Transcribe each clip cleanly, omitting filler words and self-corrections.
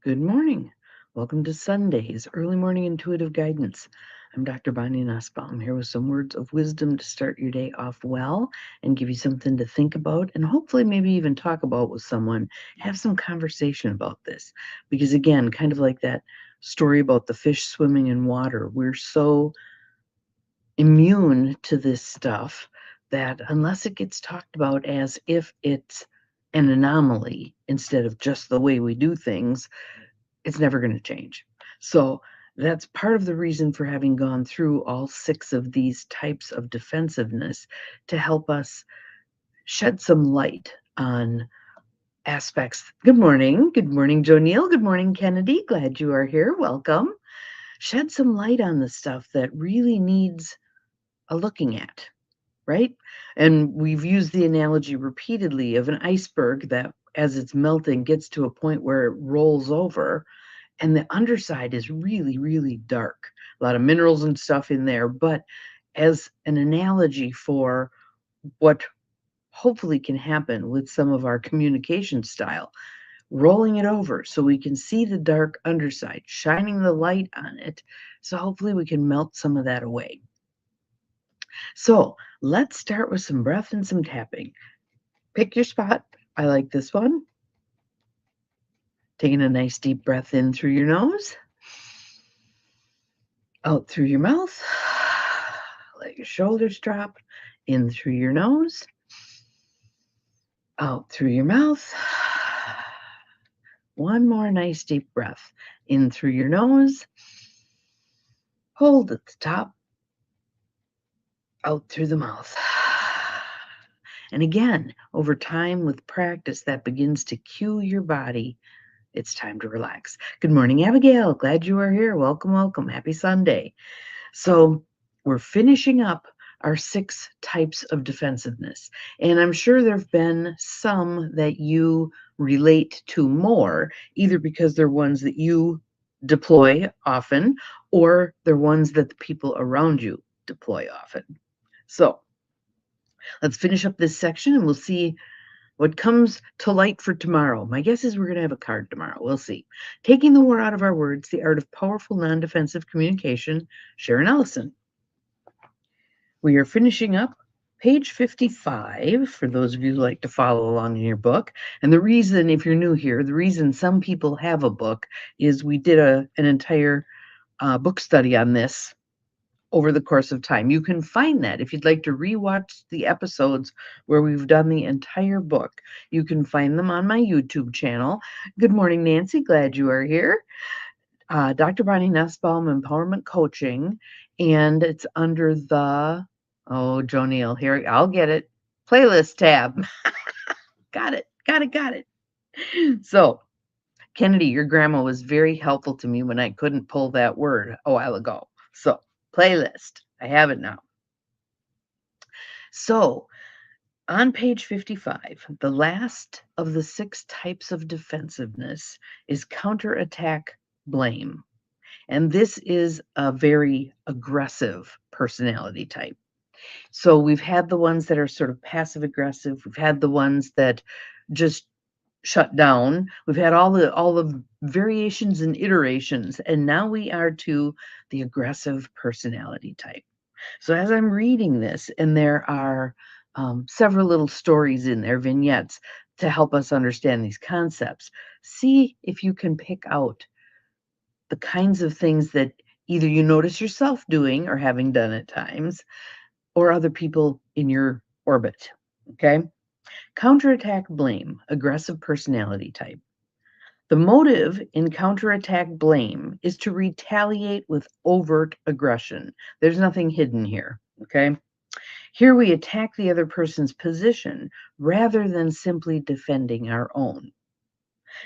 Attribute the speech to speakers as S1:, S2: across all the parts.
S1: Good morning. Welcome to Sunday's Early Morning Intuitive Guidance. I'm Dr. Bonnie Nussbaum here with some words of wisdom to start your day off well and give you something to think about and hopefully maybe even talk about with someone. Have some conversation about this. Because again, kind of like that story about the fish swimming in water, we're so immune to this stuff that unless it gets talked about as if it's an anomaly instead of just the way we do things, it's never going to change. So that's part of the reason for having gone through all 6 of these types of defensiveness to help us shed some light on aspects. Good morning. Good morning, Joe Neal. Good morning, Kennedy. Glad you are here. Welcome. Shed some light on the stuff that really needs a looking at, right? And we've used the analogy repeatedly of an iceberg that as it's melting gets to a point where it rolls over and the underside is really, really dark. A lot of minerals and stuff in there, but as an analogy for what hopefully can happen with some of our communication style, rolling it over so we can see the dark underside, shining the light on it, so hopefully we can melt some of that away. So let's start with some breath and some tapping. Pick your spot. I like this one. Taking a nice deep breath in through your nose, out through your mouth. Let your shoulders drop. In through your nose, out through your mouth. One more nice deep breath. In through your nose. Hold at the top. Out through the mouth. And again, over time with practice, that begins to cue your body. It's time to relax. Good morning, Abigail. Glad you are here. Welcome, welcome. Happy Sunday. So we're finishing up our 6 types of defensiveness. And I'm sure there have been some that you relate to more, either because they're ones that you deploy often, or they're ones that the people around you deploy often. So let's finish up this section and we'll see what comes to light for tomorrow. My guess is we're going to have a card tomorrow. We'll see. Taking the war out of our words, the art of powerful non-defensive communication, Sharon Ellison. We are finishing up page 55, for those of you who like to follow along in your book. And the reason, if you're new here, the reason some people have a book is we did an entire book study on this over the course of time. You can find that if you'd like to rewatch the episodes where we've done the entire book. You can find them on my YouTube channel. Good morning, Nancy. Glad you are here. Dr. Bonnie Nussbaum Empowerment Coaching, and it's under the, oh, Joe Neal, here, I'll get it, playlist tab. Got it. So, Kennedy, your grandma was very helpful to me when I couldn't pull that word a while ago. So, playlist, I have it now. So, on page 55, the last of the 6 types of defensiveness is counterattack-blame. And this is a very aggressive personality type. So we've had the ones that are sort of passive aggressive. We've had the ones that just shut down. We've had all the variations and iterations, and now we are to the aggressive personality type. So as I'm reading this, and there are several little stories in there, vignettes, to help us understand these concepts, see if you can pick out the kinds of things that either you notice yourself doing or having done at times, or other people in your orbit, okay? Counterattack-blame, aggressive personality type. The motive in counterattack-blame is to retaliate with overt aggression. There's nothing hidden here, okay? Here we attack the other person's position rather than simply defending our own.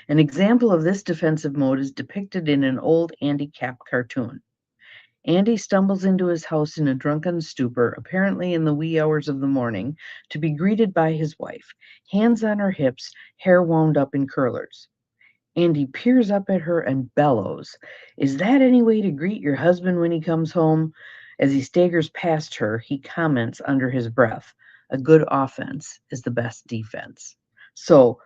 S1: An example of this defensive mode is depicted in an old Andy Capp cartoon. Andy stumbles into his house in a drunken stupor, apparently in the wee hours of the morning, to be greeted by his wife, hands on her hips, hair wound up in curlers. Andy peers up at her and bellows, "Is that any way to greet your husband when he comes home?" As he staggers past her, he comments under his breath, "A good offense is the best defense." So,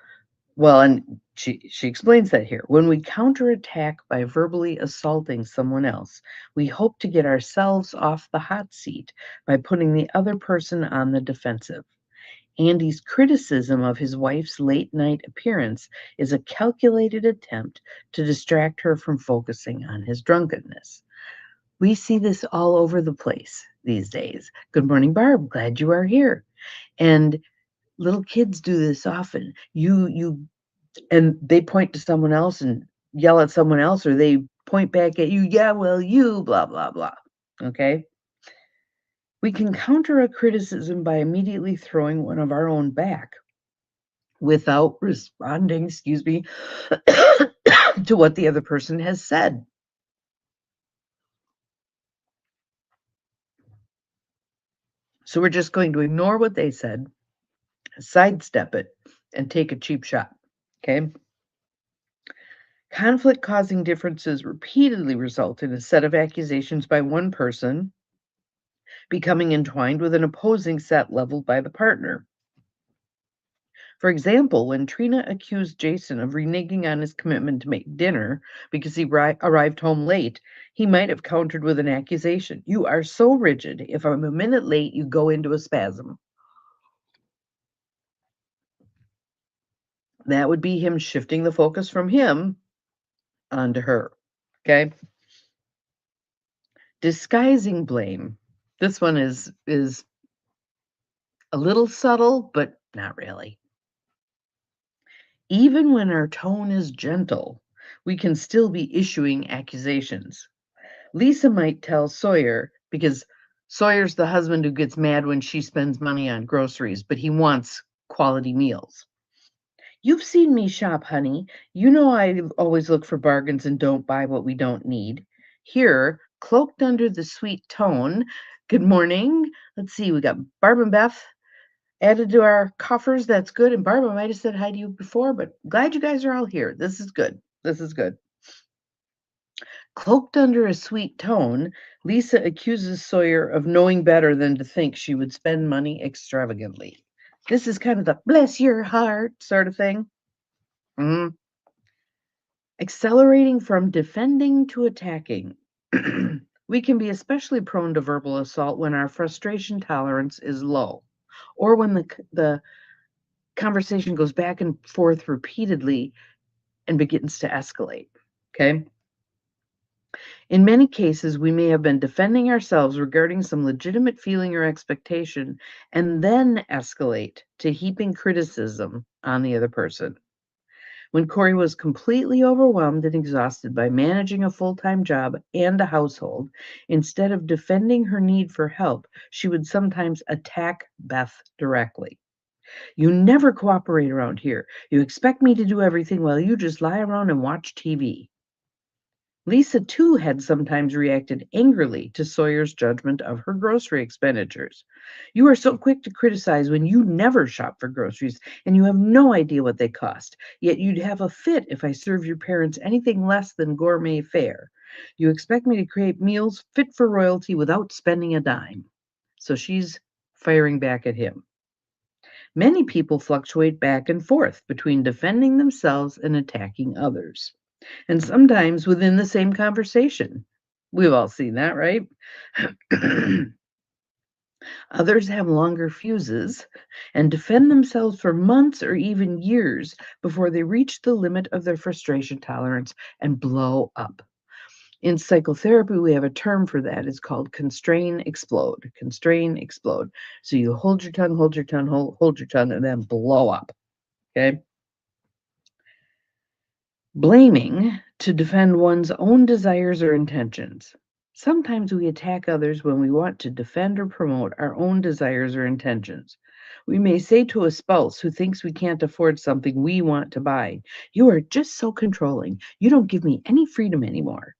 S1: well, and She explains that here. When we counterattack by verbally assaulting someone else, we hope to get ourselves off the hot seat by putting the other person on the defensive. Andy's criticism of his wife's late night appearance is a calculated attempt to distract her from focusing on his drunkenness. We see this all over the place these days. Good morning, Barb. Glad you are here. And little kids do this often. And they point to someone else and yell at someone else, or they point back at you. Yeah, well, you, blah, blah, blah. Okay. We can counter a criticism by immediately throwing one of our own back without responding, to what the other person has said. So we're just going to ignore what they said, sidestep it, and take a cheap shot. Okay. Conflict causing differences repeatedly result in a set of accusations by one person becoming entwined with an opposing set leveled by the partner. For example, when Trina accused Jason of reneging on his commitment to make dinner because he arrived home late, he might have countered with an accusation. You are so rigid. If I'm a minute late, you go into a spasm. That would be him shifting the focus from him onto her. Okay. Disguising blame. This one is a little subtle, but not really. Even when our tone is gentle, we can still be issuing accusations. Lisa might tell Sawyer, because Sawyer's the husband who gets mad when she spends money on groceries, but he wants quality meals. You've seen me shop, honey. You know I always look for bargains and don't buy what we don't need. Here, cloaked under the sweet tone, good morning. Let's see, we got Barb and Beth added to our coffers. That's good. And Barb, I might have said hi to you before, but glad you guys are all here. This is good. This is good. Cloaked under a sweet tone, Lisa accuses Sawyer of knowing better than to think she would spend money extravagantly. This is kind of the bless your heart sort of thing. Accelerating from defending to attacking. We can be especially prone to verbal assault when our frustration tolerance is low, or when the conversation goes back and forth repeatedly and begins to escalate. Okay. In many cases, we may have been defending ourselves regarding some legitimate feeling or expectation, and then escalate to heaping criticism on the other person. When Corey was completely overwhelmed and exhausted by managing a full-time job and a household, instead of defending her need for help, she would sometimes attack Beth directly. You never cooperate around here. You expect me to do everything while you just lie around and watch TV. Lisa, too, had sometimes reacted angrily to Sawyer's judgment of her grocery expenditures. You are so quick to criticize when you never shop for groceries and you have no idea what they cost. Yet you'd have a fit if I serve your parents anything less than gourmet fare. You expect me to create meals fit for royalty without spending a dime. So she's firing back at him. Many people fluctuate back and forth between defending themselves and attacking others, and sometimes within the same conversation. We've all seen that, right? Others have longer fuses and defend themselves for months or even years before they reach the limit of their frustration tolerance and blow up. In psychotherapy, we have a term for that. It's called constrain, explode. Constrain, explode. So you hold your tongue, hold your tongue, hold your tongue, and then blow up. Okay? Blaming to defend one's own desires or intentions. Sometimes we attack others when we want to defend or promote our own desires or intentions. We may say to a spouse who thinks we can't afford something we want to buy, "You are just so controlling. You don't give me any freedom anymore."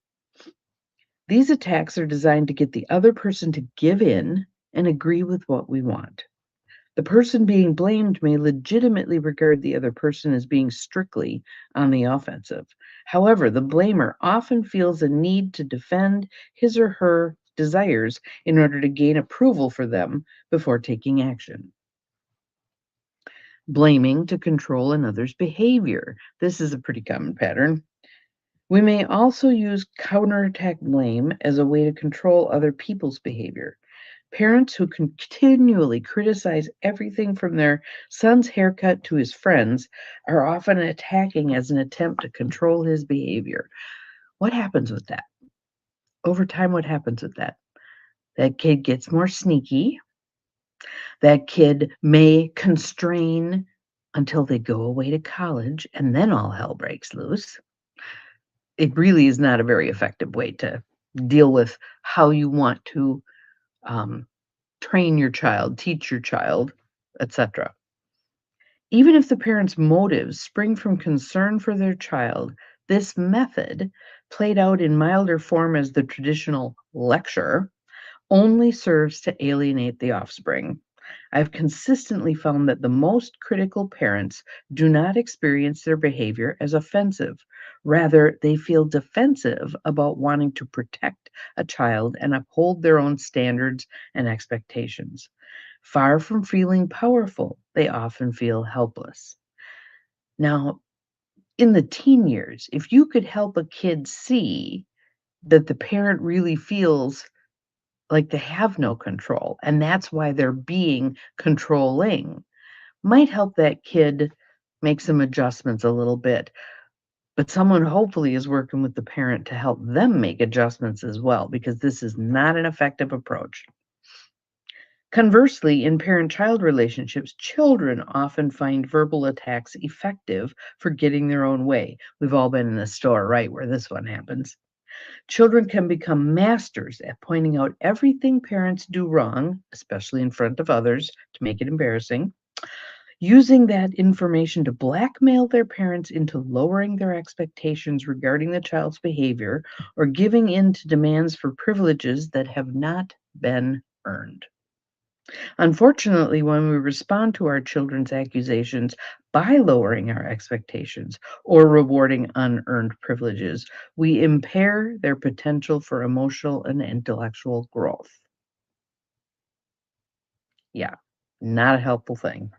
S1: These attacks are designed to get the other person to give in and agree with what we want. The person being blamed may legitimately regard the other person as being strictly on the offensive. However, the blamer often feels a need to defend his or her desires in order to gain approval for them before taking action. blaming to control another's behavior. This is a pretty common pattern. We may also use counterattack-blame as a way to control other people's behavior. Parents who continually criticize everything from their son's haircut to his friends are often attacking as an attempt to control his behavior. What happens with that? Over time, what happens with that? That kid gets more sneaky. That kid may constrain until they go away to college, and then all hell breaks loose. It really is not a very effective way to deal with how you want to train your child, teach your child, etc. Even if the parent's motives spring from concern for their child, this method, played out in milder form as the traditional lecture, only serves to alienate the offspring. I've consistently found that the most critical parents do not experience their behavior as offensive. Rather, they feel defensive about wanting to protect a child and uphold their own standards and expectations. Far from feeling powerful, they often feel helpless. Now, in the teen years, if you could help a kid see that the parent really feels like they have no control, and that's why they're being controlling, might help that kid make some adjustments a little bit. But someone hopefully is working with the parent to help them make adjustments as well, because this is not an effective approach. Conversely, in parent-child relationships, children often find verbal attacks effective for getting their own way. We've all been in the store, right, where this one happens. Children can become masters at pointing out everything parents do wrong, especially in front of others, to make it embarrassing, using that information to blackmail their parents into lowering their expectations regarding the child's behavior or giving in to demands for privileges that have not been earned. Unfortunately, when we respond to our children's accusations by lowering our expectations or rewarding unearned privileges, we impair their potential for emotional and intellectual growth. Yeah, not a helpful thing.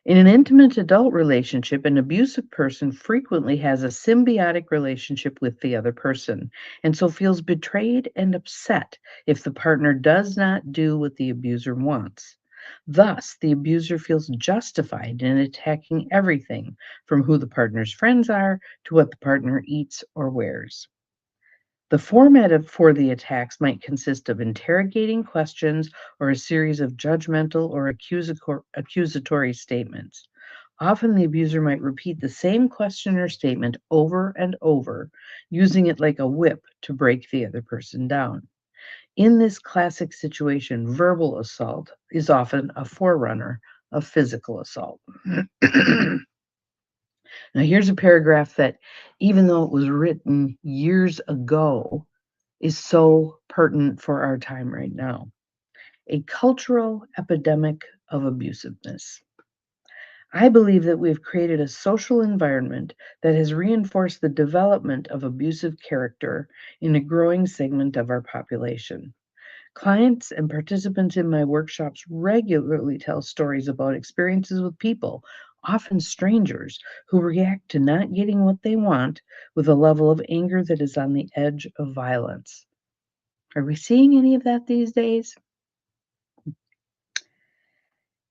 S1: In an intimate adult relationship, an abusive person frequently has a symbiotic relationship with the other person, and so feels betrayed and upset if the partner does not do what the abuser wants. Thus, the abuser feels justified in attacking everything from who the partner's friends are to what the partner eats or wears. The format for the attacks might consist of interrogating questions or a series of judgmental or accusatory statements. Often, the abuser might repeat the same question or statement over and over, using it like a whip to break the other person down. In this classic situation, verbal assault is often a forerunner of physical assault. Now, here's a paragraph that, even though it was written years ago, is so pertinent for our time right now. A cultural epidemic of abusiveness. I believe that we've created a social environment that has reinforced the development of abusive character in a growing segment of our population. Clients and participants in my workshops regularly tell stories about experiences with people, often strangers, who react to not getting what they want with a level of anger that is on the edge of violence. Are we seeing any of that these days?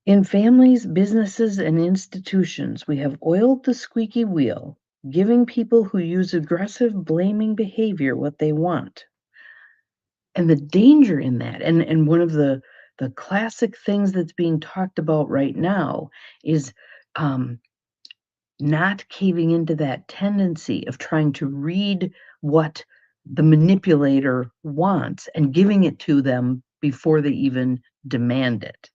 S1: In families, businesses, and institutions, we have oiled the squeaky wheel, giving people who use aggressive, blaming behavior what they want. And the danger in that, and one of the classic things that's being talked about right now is not caving into that tendency of trying to read what the manipulator wants and giving it to them before they even demand it.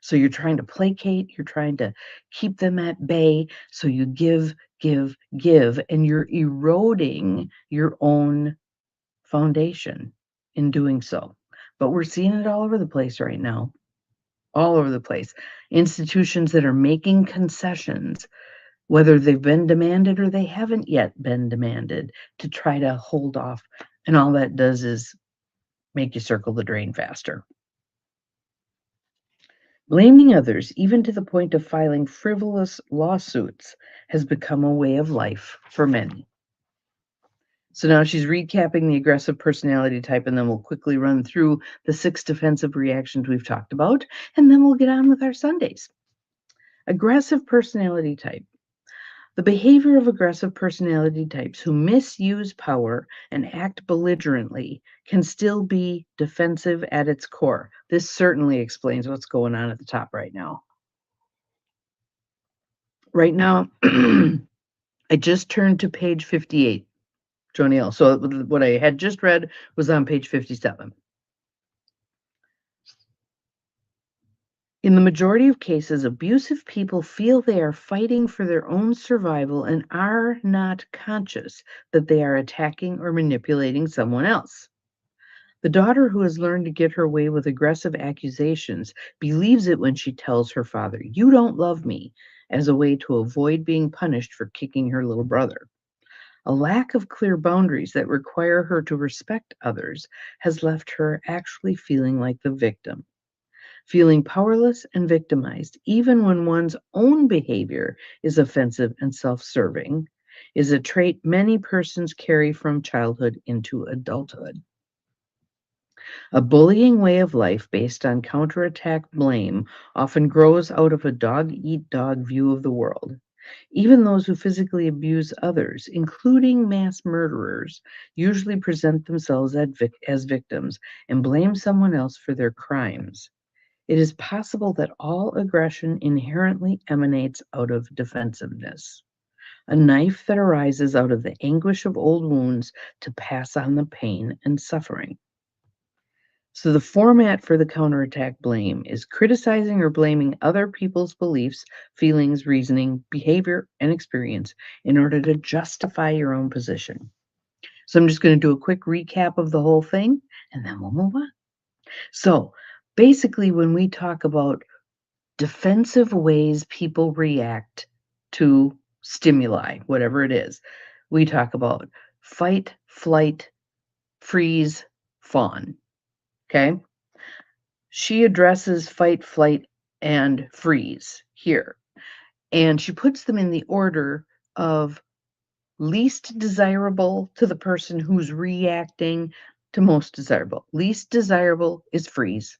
S1: So you're trying to placate, you're trying to keep them at bay, so you give, and you're eroding your own foundation in doing so. But we're seeing it all over the place right now. All over the place. Institutions that are making concessions, whether they've been demanded or they haven't yet been demanded, to try to hold off. And all that does is make you circle the drain faster. Blaming others, even to the point of filing frivolous lawsuits, has become a way of life for many. So now she's recapping the aggressive personality type, and then we'll quickly run through the 6 defensive reactions we've talked about, and then we'll get on with our Sundays. Aggressive personality type. The behavior of aggressive personality types who misuse power and act belligerently can still be defensive at its core. This certainly explains what's going on at the top right now. Right now, I just turned to page 58, Joniel. So what I had just read was on page 57. In the majority of cases, abusive people feel they are fighting for their own survival and are not conscious that they are attacking or manipulating someone else. The daughter who has learned to get her way with aggressive accusations believes it when she tells her father, "You don't love me," as a way to avoid being punished for kicking her little brother. A lack of clear boundaries that require her to respect others has left her actually feeling like the victim. Feeling powerless and victimized, even when one's own behavior is offensive and self-serving, is a trait many persons carry from childhood into adulthood. A bullying way of life based on counterattack blame often grows out of a dog-eat-dog view of the world. Even those who physically abuse others, including mass murderers, usually present themselves as victims and blame someone else for their crimes. It is possible that all aggression inherently emanates out of defensiveness, a knife that arises out of the anguish of old wounds to pass on the pain and suffering. So the format for the counterattack blame is criticizing or blaming other people's beliefs, feelings, reasoning, behavior, and experience in order to justify your own position. So I'm just going to do a quick recap of the whole thing, and then we'll move on. So basically, when we talk about defensive ways people react to stimuli, whatever it is, we talk about fight, flight, freeze, fawn. Okay? She addresses fight, flight, and freeze here. And she puts them in the order of least desirable to the person who's reacting to most desirable. Least desirable is freeze.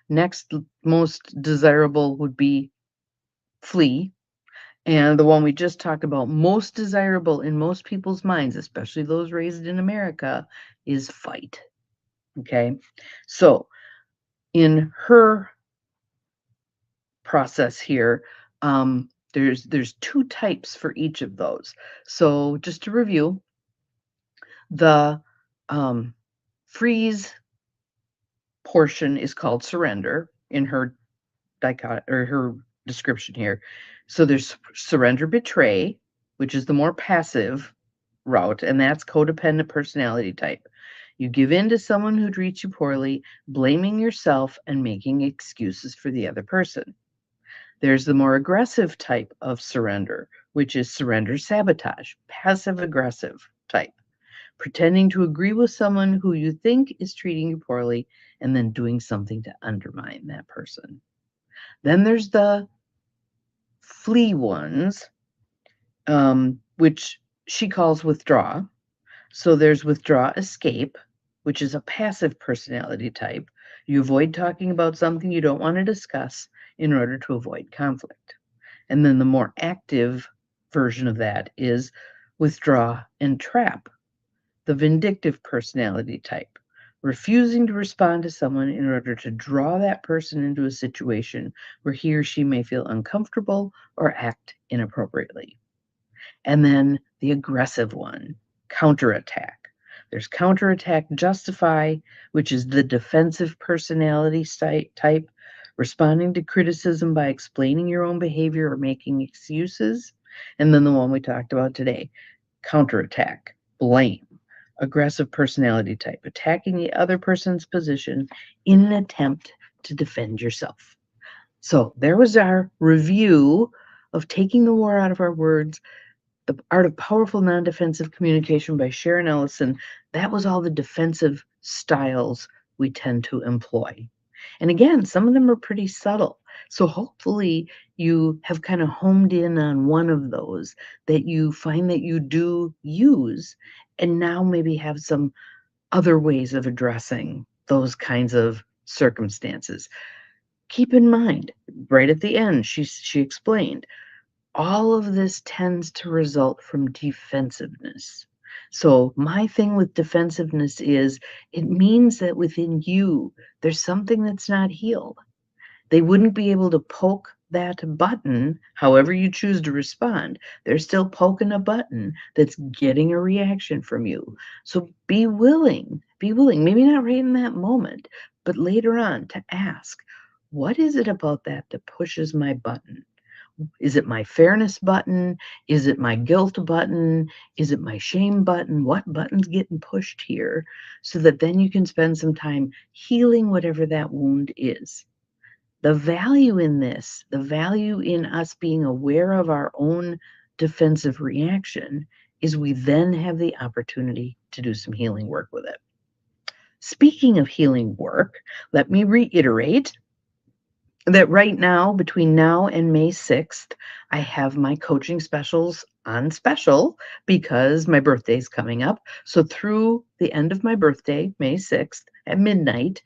S1: Next most desirable would be flee. And the one we just talked about, most desirable in most people's minds, especially those raised in America, is fight. Okay? So in her process here, there's 2 types for each of those. So just to review, the freeze portion is called surrender in her or her description here. So there's surrender betray, which is the more passive route, and that's codependent personality type. You give in to someone who treats you poorly, blaming yourself and making excuses for the other person. There's the more aggressive type of surrender, which is surrender sabotage, passive aggressive type, pretending to agree with someone who you think is treating you poorly and then doing something to undermine that person. Then there's the flee ones, which she calls withdraw. So there's withdraw escape, which is a passive personality type. You avoid talking about something you don't want to discuss in order to avoid conflict. And then the more active version of that is withdraw and trap, the vindictive personality type, refusing to respond to someone in order to draw that person into a situation where he or she may feel uncomfortable or act inappropriately. And then the aggressive one, counterattack. There's counterattack justify, which is the defensive personality type, responding to criticism by explaining your own behavior or making excuses. And then the one we talked about today, counterattack, blame, aggressive personality type, attacking the other person's position in an attempt to defend yourself. So there was our review of Taking the War Out of Our Words, The Art of Powerful Non-Defensive Communication by Sharon Ellison. That was all the defensive styles we tend to employ. And again, some of them are pretty subtle. So hopefully you have kind of homed in on one of those that you find that you do use, and now maybe have some other ways of addressing those kinds of circumstances. Keep in mind, right at the end, she explained, all of this tends to result from defensiveness. So my thing with defensiveness is it means that within you, there's something that's not healed. They wouldn't be able to poke that button however you choose to respond. They're still poking a button that's getting a reaction from you. So be willing, maybe not right in that moment, but later on to ask, what is it about that that pushes my button? Is it my fairness button? Is it my guilt button? Is it my shame button? What button's getting pushed here? So that then you can spend some time healing whatever that wound is. The value in this, the value in us being aware of our own defensive reaction, is we then have the opportunity to do some healing work with it. Speaking of healing work, let me reiterate that right now, between now and May 6th, I have my coaching specials on special because my birthday is coming up. So through the end of my birthday, May 6th at midnight,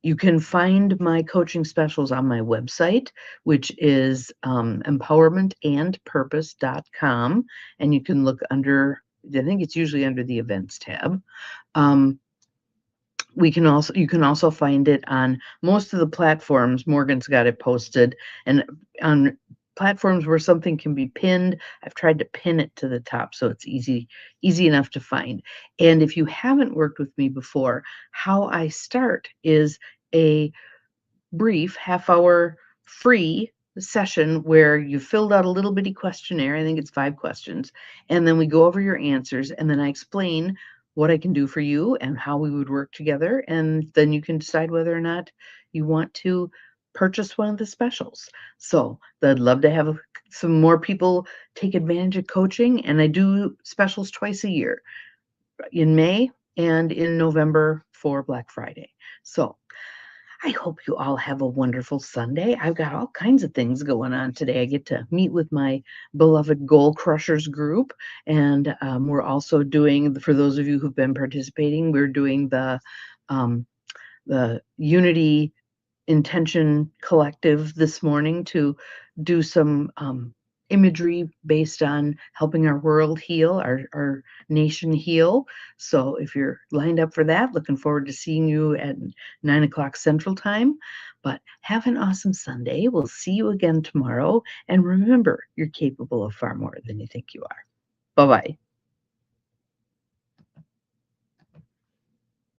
S1: you can find my coaching specials on my website, which is empowermentandpurpose.com. And you can look under, I think it's usually under the events tab. You can also find it on most of the platforms. Morgan's got it posted, and on platforms where something can be pinned, I've tried to pin it to the top so it's easy enough to find. And if you haven't worked with me before, how I start is a brief half-hour free session where you filled out a little bitty questionnaire. I think it's 5 questions, and then we go over your answers, and then I explain what I can do for you and how we would work together, and then you can decide whether or not you want to purchase one of the specials. So I'd love to have some more people take advantage of coaching, and I do specials twice a year, in May and in November for Black Friday. So I hope you all have a wonderful Sunday. I've got all kinds of things going on today. I get to meet with my beloved Goal Crushers group, and we're also doing, for those of you who've been participating, we're doing the Unity Intention Collective this morning to do some imagery based on helping our world heal, our nation heal. So if you're lined up for that, looking forward to seeing you at 9 o'clock Central Time. But have an awesome Sunday. We'll see you again tomorrow. And remember, you're capable of far more than you think you are. Bye-bye.